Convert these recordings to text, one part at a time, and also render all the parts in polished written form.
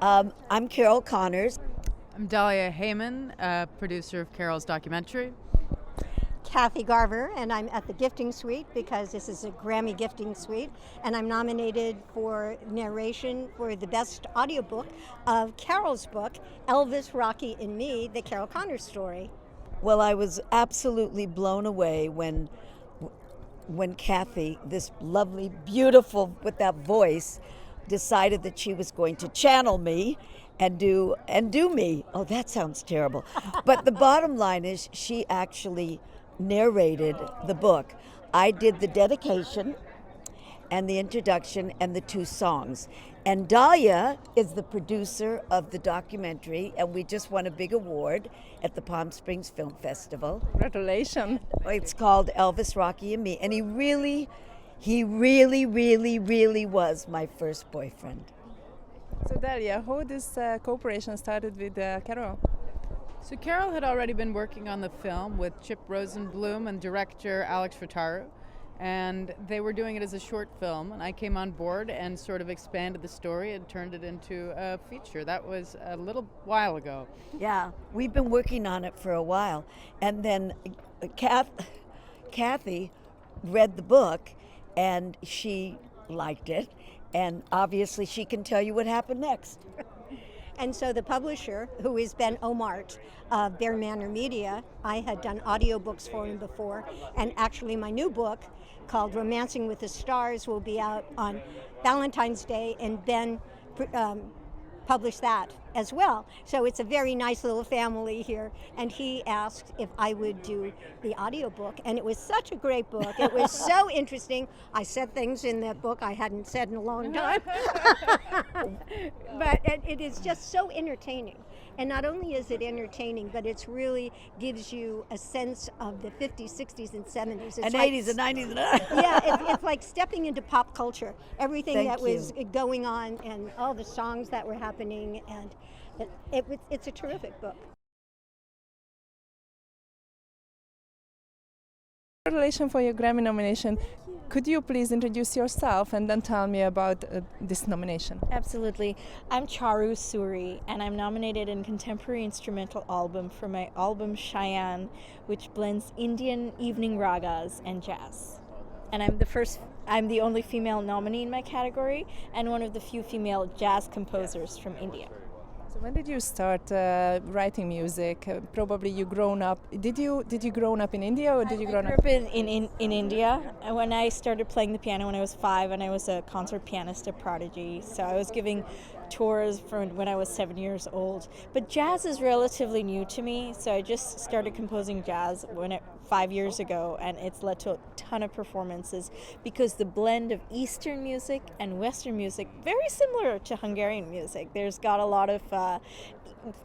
I'm Carol Connors. I'm Dahlia Heyman, producer of Carol's documentary. Kathy Garver, and I'm at the gifting suite because this is a Grammy gifting suite, and I'm nominated for narration for the best audiobook of Carol's book, Elvis, Rocky, and Me, the Carol Connors story. Well, I was absolutely blown away when Kathy, this lovely, beautiful, with that voice, decided that she was going to channel me and do me. Oh, that sounds terrible. But the bottom line is she actually narrated the book. I did the dedication and the introduction and the two songs. And Dahlia is the producer of the documentary, and we just won a big award at the Palm Springs Film Festival. Congratulations. It's called Elvis, Rocky, and Me. And he really was my first boyfriend. So Dahlia, how this cooperation started with Carol? So Carol had already been working on the film with Chip Rosenblum and director Alex Fataru, and they were doing it as a short film, and I came on board and sort of expanded the story and turned it into a feature. That was a little while ago. Yeah, we've been working on it for a while, and then Kathy read the book and she liked it, and obviously she can tell you what happened next. And so the publisher, who is Ben Omart of Bear Manor Media, I had done audiobooks for him before, and actually my new book called Romancing with the Stars will be out on Valentine's Day, and Ben published that as well. So it's a very nice little family here, and he asked if I would do the audiobook, and it was such a great book. It was so interesting. I said things in that book I hadn't said in a long time. But it is just so entertaining. And not only is it entertaining, but it really gives you a sense of the 50s, 60s, and 70s. And 80s and 90s. Yeah, it's like stepping into pop culture. Everything Thank that was you. going on and all the songs that were happening. And it's a terrific book. Congratulations for your Grammy nomination. Could you please introduce yourself and then tell me about this nomination? Absolutely. I'm Charu Suri, and I'm nominated in Contemporary Instrumental Album for my album Cheyenne, which blends Indian evening ragas and jazz. And I'm the only female nominee in my category, and one of the few female jazz composers from India. So when did you start writing music? Probably you grown up. Did you grow up in India, or did you grow up? I grew up in India. And when I started playing the piano when I was 5, and I was a concert pianist at Prodigy, so I was giving tours from when I was 7 years old. But jazz is relatively new to me, so I just started composing jazz 5 years ago, and it's led to a ton of performances because the blend of Eastern music and Western music, very similar to Hungarian music. There's got a lot of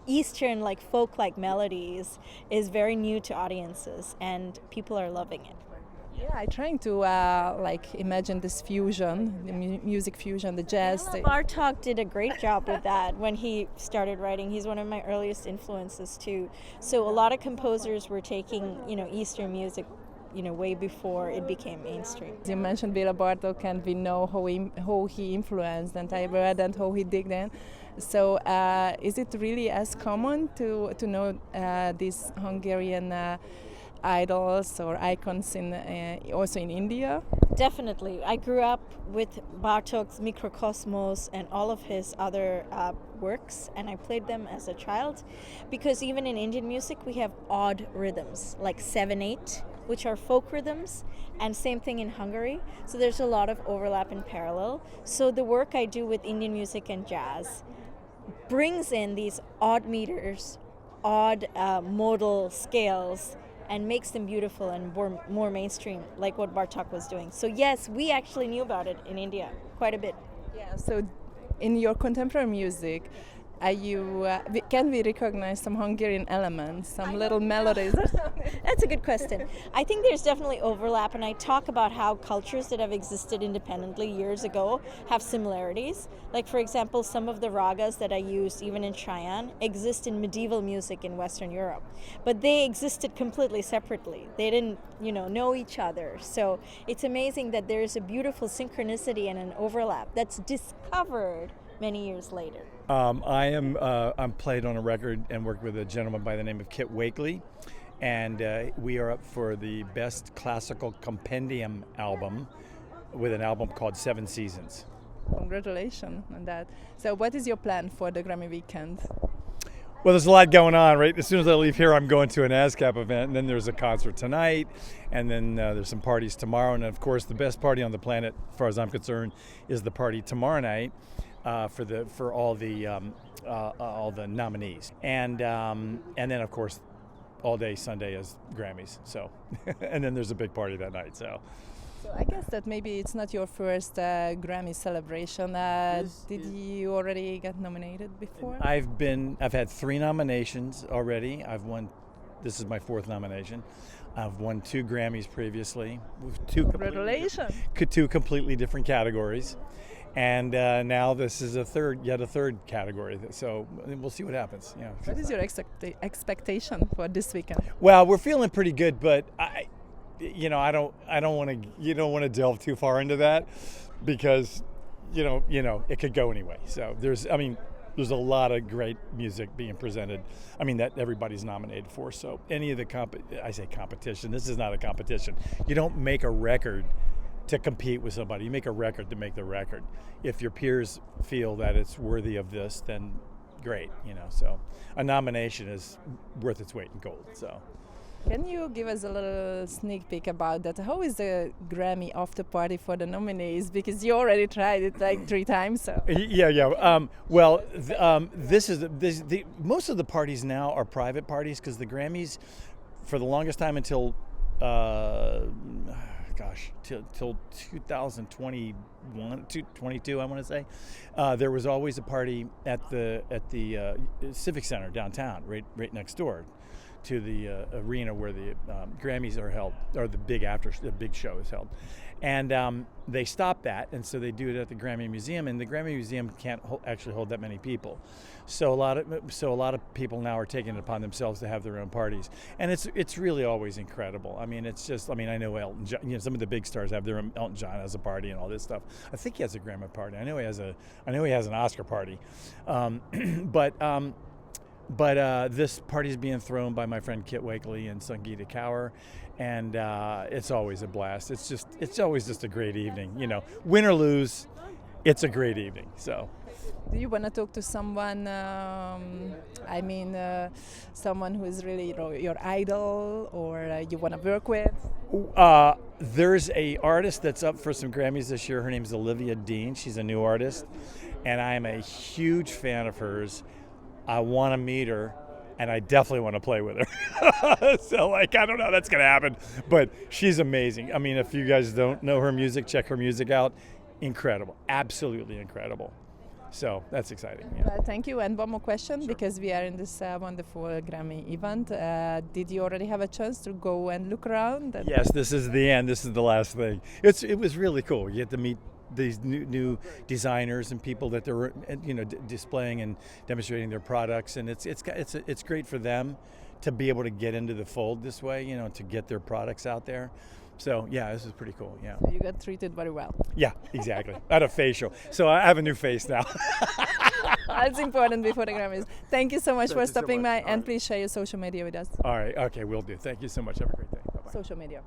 Eastern, like folk-like melodies, is very new to audiences, and people are loving it. Yeah, I'm trying to imagine this fusion, the music fusion, the jazz. Bartók did a great job with that when he started writing. He's one of my earliest influences too. So a lot of composers were taking, Eastern music, way before it became mainstream. You mentioned Béla Bartók, and we know how he influenced and I read and how he digged in. So is it really as common to know these Hungarian idols or icons also in India? Definitely. I grew up with Bartók's Mikrokosmos and all of his other works, and I played them as a child because even in Indian music we have odd rhythms like 7/8, which are folk rhythms, and same thing in Hungary. So there's a lot of overlap in parallel. So the work I do with Indian music and jazz brings in these odd meters, odd modal scales, and makes them beautiful and more mainstream, like what Bartók was doing. So yes, we actually knew about it in India quite a bit. Yeah. So, in your contemporary music, can we recognize some Hungarian elements, some little melodies or something? That's a good question. I think there's definitely overlap, and I talk about how cultures that have existed independently years ago have similarities. Like, for example, some of the ragas that I use, even in Cheyenne, exist in medieval music in Western Europe. But they existed completely separately. They didn't, know each other. So it's amazing that there's a beautiful synchronicity and an overlap that's discovered many years later? I'm played on a record and worked with a gentleman by the name of Kit Wakely, and we are up for the Best Classical Compendium album with an album called Seven Seasons. Congratulations on that. So what is your plan for the Grammy weekend? Well, there's a lot going on, right? As soon as I leave here, I'm going to an ASCAP event, and then there's a concert tonight, and then there's some parties tomorrow, and of course, the best party on the planet, as far as I'm concerned, is the party tomorrow night for all the nominees, and then of course, all day Sunday is Grammys. So, and then there's a big party that night. So I guess that maybe it's not your first Grammy celebration. Did you already get nominated before? I've had 3 nominations already. I've won. This is my 4th nomination. I've won 2 Grammys previously. Congratulations! Two completely different categories, and now this is yet a third category. So we'll see what happens. Yeah. What is your expectation for this weekend? Well, we're feeling pretty good, but I don't want to delve too far into that because, it could go anyway. So there's a lot of great music being presented. That everybody's nominated for. So any of the competition, this is not a competition. You don't make a record to compete with somebody. You make a record to make the record. If your peers feel that it's worthy of this, then great, So a nomination is worth its weight in gold. So. Can you give us a little sneak peek about that? How is the Grammy after party for the nominees? Because you already tried it like 3 times. So. Yeah. Most of the parties now are private parties because the Grammys, for the longest time until, till 2021, 22, I want to say, there was always a party at the Civic Center downtown, right next door to the arena where the Grammys are held, or the big show is held, and they stopped that, and so they do it at the Grammy Museum, and the Grammy Museum can't actually hold that many people, so a lot of people now are taking it upon themselves to have their own parties, and it's really always incredible. It's just I know Elton John, some of the big stars have their own. Elton John has a party and all this stuff. I think he has a Grammy party. I know he has an Oscar party, But this party is being thrown by my friend Kit Wakely and Sangeeta Kaur, and it's always a blast. It's always just a great evening. Win or lose, it's a great evening. So. Do you want to talk to someone? Someone who is really your idol, or you want to work with? There's a artist that's up for some Grammys this year. Her name's Olivia Dean. She's a new artist, and I am a huge fan of hers. I want to meet her, and I definitely want to play with her. So, I don't know how that's going to happen, but she's amazing. If you guys don't know her music, check her music out. Incredible. Absolutely incredible. So, that's exciting. Yeah. Thank you. And one more question, Sure. Because we are in this wonderful Grammy event. Did you already have a chance to go and look around? Yes, this is the end. This is the last thing. It was really cool. You get to meet these new designers and people that they're displaying and demonstrating their products, and it's great for them to be able to get into the fold this way, to get their products out there. So yeah, this is pretty cool. Yeah. So you got treated very well. Yeah, exactly. I had a facial, so I have a new face now. That's important before the Grammys. Thank you so much for stopping by, and right. please share your social media with us. All right. Okay, will do. Thank you so much. Have a great day. Bye-bye. Social media.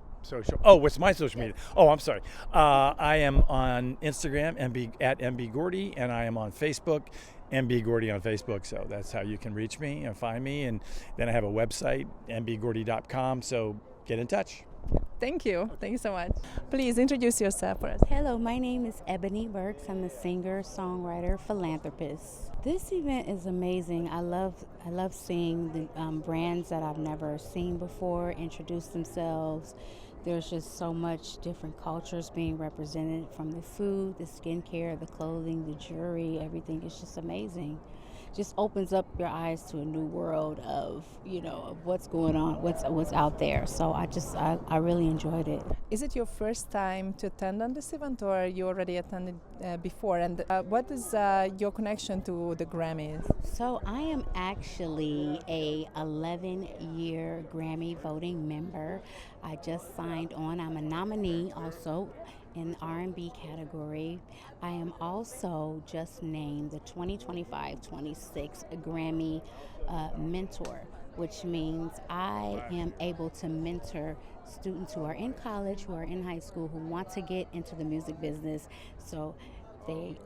Oh, what's my social media? Oh, I'm sorry. I am on Instagram, at MB Gordy, and I am on Facebook, MB Gordy on Facebook. So that's how you can reach me and find me. And then I have a website, mbgordy.com. So get in touch. Thank you. Thank you so much. Please introduce yourself for us. Hello, my name is Ebony Burks. I'm a singer, songwriter, philanthropist. This event is amazing. I love seeing the brands that I've never seen before introduce themselves. There's just so much different cultures being represented, from the food, the skincare, the clothing, the jewelry, everything. It's just amazing. Just opens up your eyes to a new world of what's going on, what's out there. So I really enjoyed it. Is it your first time to attend on this event, or you already attended before? And what is your connection to the Grammys? So I am actually a 11-year Grammy voting member. I just signed on. I'm a nominee also. in the R&B category. I am also just named the 2025-26 Grammy Mentor, which means I am able to mentor students who are in college, who are in high school, who want to get into the music business. So they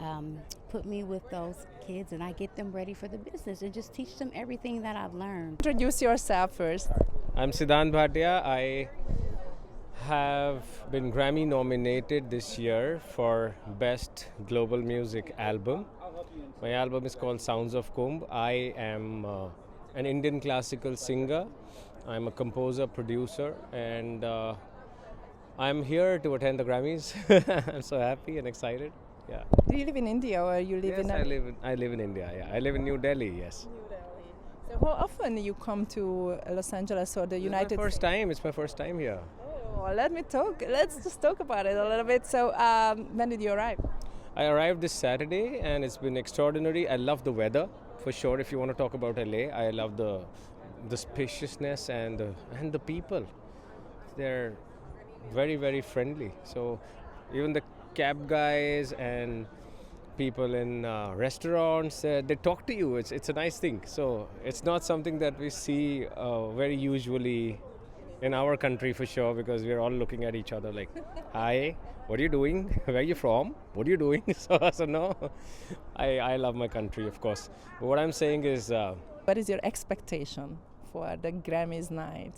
put me with those kids and I get them ready for the business and just teach them everything that I've learned. Introduce yourself first. I'm Siddhant Bhatia. I have been Grammy nominated this year for Best Global Music Album. My album is called Sounds of Kumbh. I am an Indian classical singer. I'm a composer, producer, and I'm here to attend the Grammys. I'm so happy and excited. Yeah. Do you live in India or you live in? I live in India. Yeah, I live in New Delhi. Yes. So how often you come to Los Angeles or the United States? It's my first time here. Oh, let's just talk about it a little bit. So when did you arrive? I arrived this Saturday and it's been extraordinary. I love the weather for sure. If you want to talk about LA, I love the spaciousness and the people. They're very, very friendly. So even the cab guys and people in restaurants, they talk to you. It's a nice thing. So it's not something that we see very usually in our country for sure, because we're all looking at each other like, hi, what are you doing? Where are you from? What are you doing? So no, I love my country, of course. But what I'm saying is... what is your expectation for the Grammys night?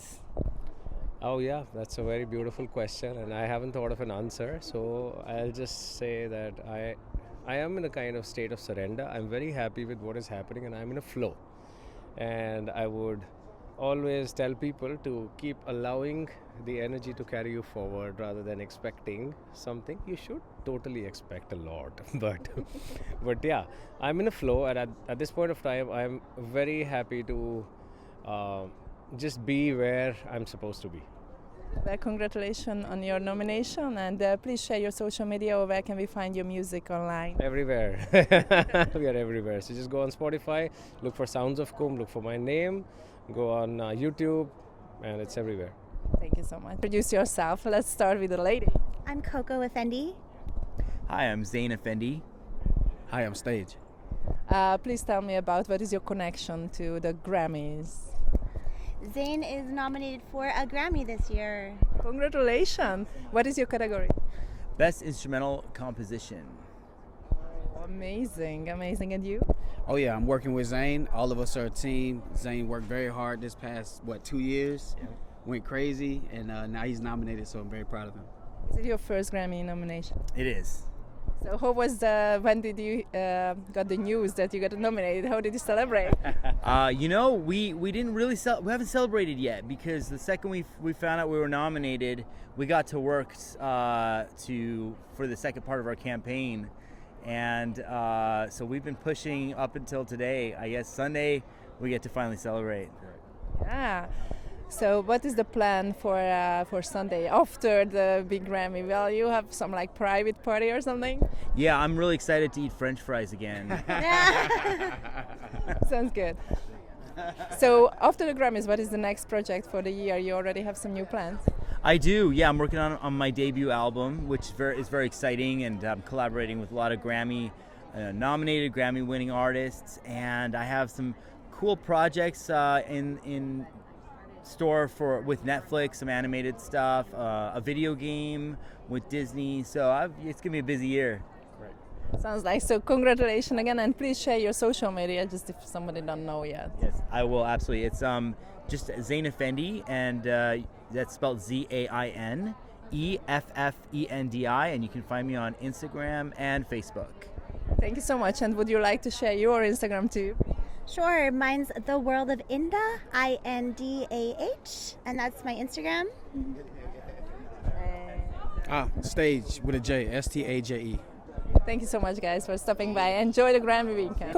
Oh yeah, that's a very beautiful question and I haven't thought of an answer. So I'll just say that I am in a kind of state of surrender. I'm very happy with what is happening and I'm in a flow. And I would always tell people to keep allowing the energy to carry you forward rather than expecting something. You should totally expect a lot, but yeah, I'm in a flow, and at this point of time, I'm very happy to just be where I'm supposed to be. Well, congratulations on your nomination, and please share your social media, or where can we find your music online? Everywhere. We are everywhere. So just go on Spotify, look for Sounds of Kumbh, look for my name, go on YouTube, and it's everywhere. Thank you so much. Introduce yourself. Let's start with the lady. I'm Coco Effendi. Hi, I'm Zain Effendi. Hi, I'm Stage. Please tell me about what is your connection to the Grammys? Zain is nominated for a Grammy this year. Congratulations. What is your category? Best Instrumental Composition. Amazing. And you? Oh yeah, I'm working with Zain. All of us are a team. Zain worked very hard this past, 2 years? Yeah. Went crazy, and now he's nominated, so I'm very proud of him. Is it your first Grammy nomination? It is. So how was when did you got the news that you got nominated? How did you celebrate? We didn't really we haven't celebrated yet, because the second we found out we were nominated, we got to work for the second part of our campaign, and so we've been pushing up until today. I guess Sunday we get to finally celebrate. Yeah. So what is the plan for Sunday after the big Grammy? Will you have some private party or something? Yeah, I'm really excited to eat French fries again. Sounds good. So after the Grammys, what is the next project for the year? You already have some new plans? I do, yeah. I'm working on my debut album, which is very exciting, and I'm collaborating with a lot of Grammy nominated, Grammy winning artists, and I have some cool projects in store with Netflix, some animated stuff, a video game with Disney. So it's gonna be a busy year. Right. Sounds like so. Congratulations again, and please share your social media, just if somebody don't know yet. Yes, I will absolutely. It's just Zain Effendi, and that's spelled ZAIN EFFENDI, and you can find me on Instagram and Facebook. Thank you so much. And would you like to share your Instagram too? Sure, mine's The World of Indah, INDAH, and that's my Instagram. Stage with a J, STAJE. Thank you so much, guys, for stopping by. Enjoy the Grammy weekend.